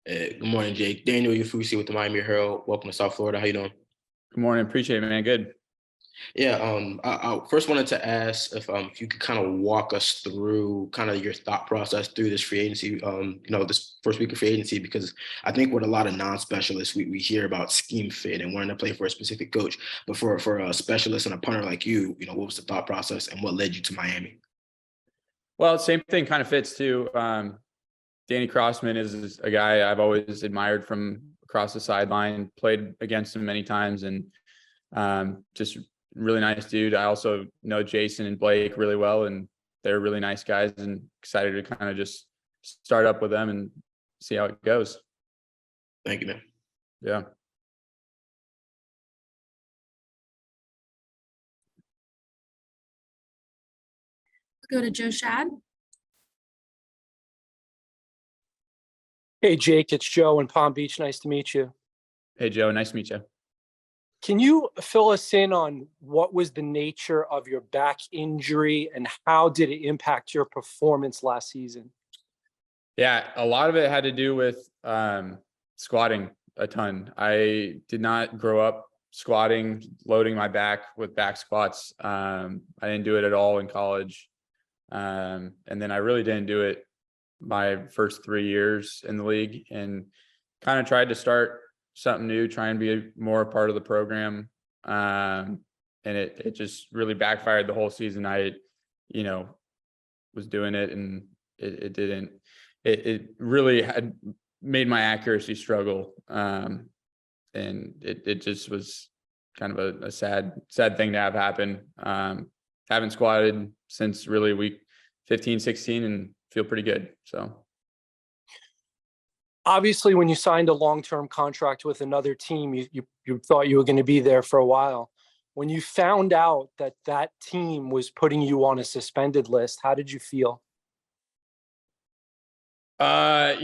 Good morning, Jake. Daniel Ufusi with the Miami Herald. Welcome to South Florida. How you doing? Good morning. Appreciate it, man. Good. Yeah, I first wanted to ask if you could kind of walk us through kind of your thought process through this free agency, this first week of free agency, because I think with a lot of non-specialists, we hear about scheme fit and wanting to play for a specific coach. But for a specialist and a punter like what was the thought process and what led you to Miami? Well, same thing kind of fits too. Danny Crossman is a guy I've always admired from across the sideline, played against him many times, and just really nice dude. I also know Jason and Blake really well, and they're really nice guys, and excited to kind of just start up with them and see how it goes. Thank you, man. Yeah. Go to Joe Shad. Hey, Jake, it's Joe in Palm Beach. Nice to meet you. Hey, Joe. Nice to meet you. Can you fill us in on what was the nature of your back injury and how did it impact your performance last season? Yeah, a lot of it had to do with squatting a ton. I did not grow up squatting, loading my back with back squats. I didn't do it at all in college. And then I really didn't do it my first 3 years in the league, and kind of tried to start something new, try and be more a part of the program. And it just really backfired the whole season. I, was doing it, and it really had made my accuracy struggle. And it just was kind of a sad thing to have happen. Haven't squatted since really week 15, 16, and feel pretty good. So obviously when you signed a long-term contract with another team, you thought you were going to be there for a while. When you found out that team was putting you on a suspended list, how did you feel? There's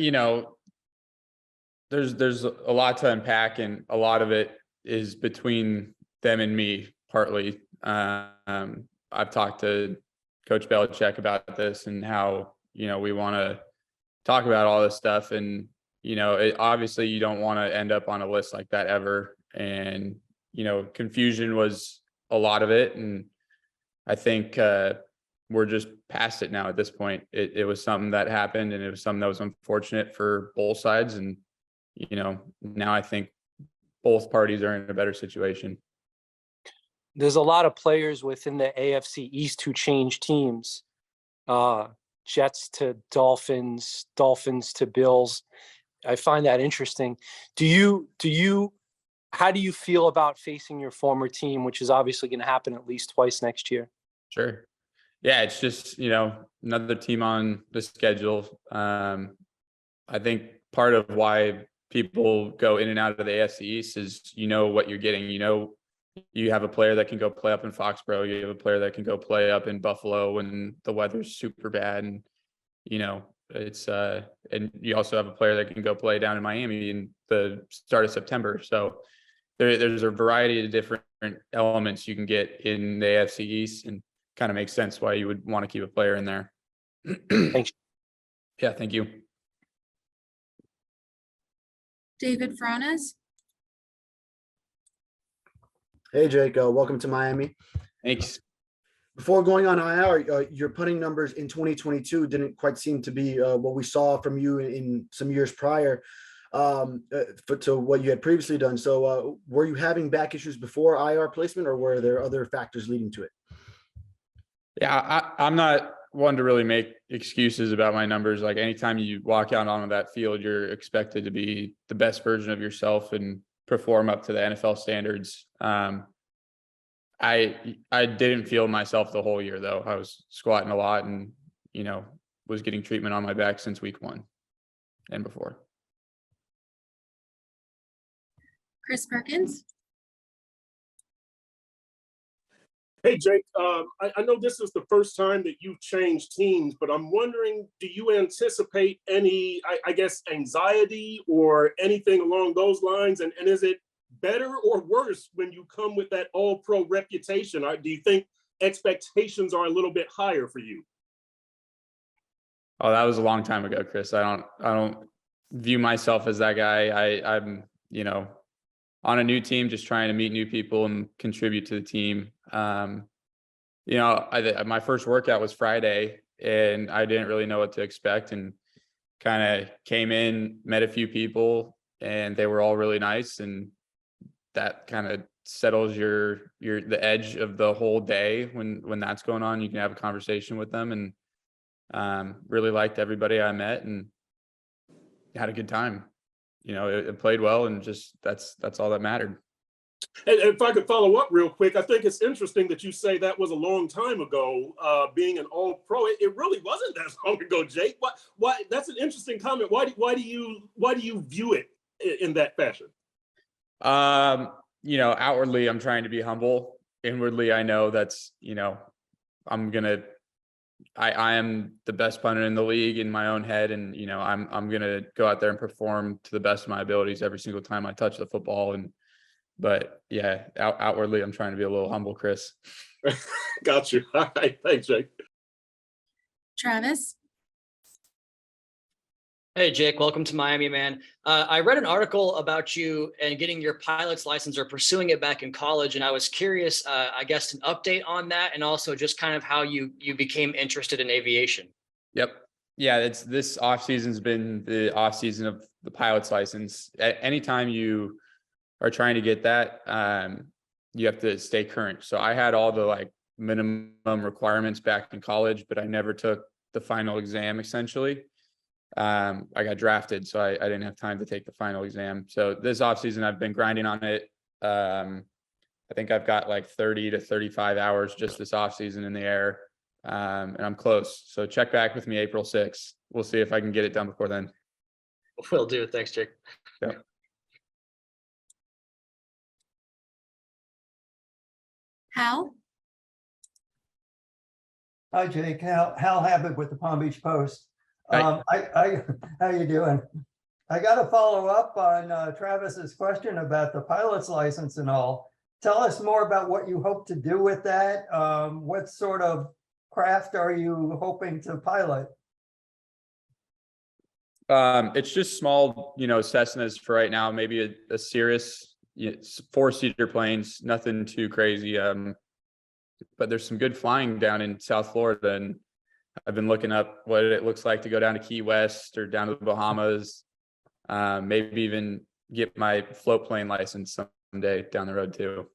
a lot to unpack, and a lot of it is between them and me partly. I've talked to Coach Belichick about this and how, we want to talk about all this stuff. And, obviously you don't want to end up on a list like that ever. And, confusion was a lot of it. And I think we're just past it now at this point. It was something that happened, and it was something that was unfortunate for both sides. And, now I think both parties are in a better situation. There's a lot of players within the AFC East who change teams. Jets to Dolphins, Dolphins to Bills. I find that interesting. How do you feel about facing your former team, which is obviously going to happen at least twice next year? Sure. Yeah, it's just, another team on the schedule. I think part of why people go in and out of the AFC East is, what you're getting. You have a player that can go play up in Foxborough. You have a player that can go play up in Buffalo when the weather's super bad. And, it's and you also have a player that can go play down in Miami in the start of September. So there's a variety of different elements you can get in the AFC East, and kind of makes sense why you would want to keep a player in there. Thanks. Yeah, thank you. David Frones. Hey, Jake. Welcome to Miami. Thanks. Before going on IR, your punting numbers in 2022 didn't quite seem to be what we saw from you in some years prior to what you had previously done. So were you having back issues before IR placement, or were there other factors leading to it? Yeah, I'm not one to really make excuses about my numbers. Like, anytime you walk out onto that field, you're expected to be the best version of yourself and perform up to the NFL standards. I didn't feel myself the whole year, though. I was squatting a lot and, was getting treatment on my back since week 1 and before. Chris Perkins. Hey, Jake, I know this is the first time that you've changed teams, but I'm wondering, do you anticipate any, I guess, anxiety or anything along those lines? And is it better or worse when you come with that all-pro reputation? Do you think expectations are a little bit higher for you? Oh, that was a long time ago, Chris. I don't view myself as that guy. I'm, you know, on a new team, just trying to meet new people and contribute to the team. You know, my first workout was Friday, and I didn't really know what to expect, and kind of came in, met a few people, and they were all really nice, and that kind of settles the edge of the whole day when that's going on. You can have a conversation with them, and really liked everybody I met and had a good time. You know, it played well, and just that's all that mattered. And if I could follow up real quick, I think it's interesting that you say that was a long time ago, being an All-Pro. It really wasn't that long ago, Jake. Why? That's an interesting comment. Why do you view it in that fashion? You know, outwardly, I'm trying to be humble. Inwardly, I know that's, you know, I am the best punter in the league in my own head, and you know, I'm gonna go out there and perform to the best of my abilities every single time I touch the football. But yeah, outwardly, I'm trying to be a little humble, Chris. Got you. All right, thanks, Jake. Travis, Hey, Jake, welcome to Miami, man. I read an article about you and getting your pilot's license or pursuing it back in college. And I was curious, I guess, an update on that, and also just kind of how you became interested in aviation. Yep. Yeah, it's this off season's been the off season of the pilot's license. Anytime you are trying to get that, you have to stay current. So I had all the like minimum requirements back in college, but I never took the final exam essentially. I got drafted, so I didn't have time to take the final exam. So this offseason, I've been grinding on it. I think I've got like 30 to 35 hours just this offseason in the air, and I'm close. So check back with me April 6th. We'll see if I can get it done before then. Will do. Thanks, Jake. Yeah. Hal, Hi, Jake. Hal Habib with the Palm Beach Post. Hi. How you doing? I got to follow up on Travis's question about the pilot's license and all. Tell us more about what you hope to do with that. What sort of craft are you hoping to pilot? It's just small, you know, Cessnas for right now. Maybe a Cirrus, you know, 4-seater planes. Nothing too crazy. But there's some good flying down in South Florida, and I've been looking up what it looks like to go down to Key West or down to the Bahamas. Maybe even get my float plane license someday down the road too.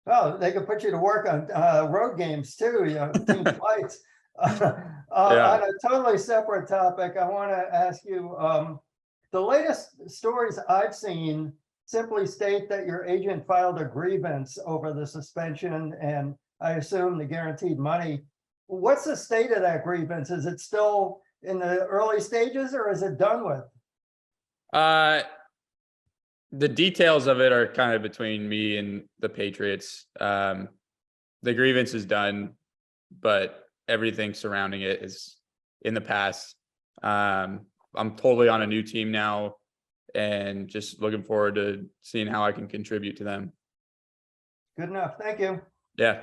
Oh, they could put you to work on road games too, you know, team flights. Yeah. On a totally separate topic, I want to ask you, the latest stories I've seen simply state that your agent filed a grievance over the suspension and I assume the guaranteed money. What's the state of that grievance? Is it still in the early stages or is it done with? The details of it are kind of between me and the Patriots. The grievance is done, but everything surrounding it is in the past. I'm totally on a new team now and just looking forward to seeing how I can contribute to them. Good enough. Thank you. Yeah.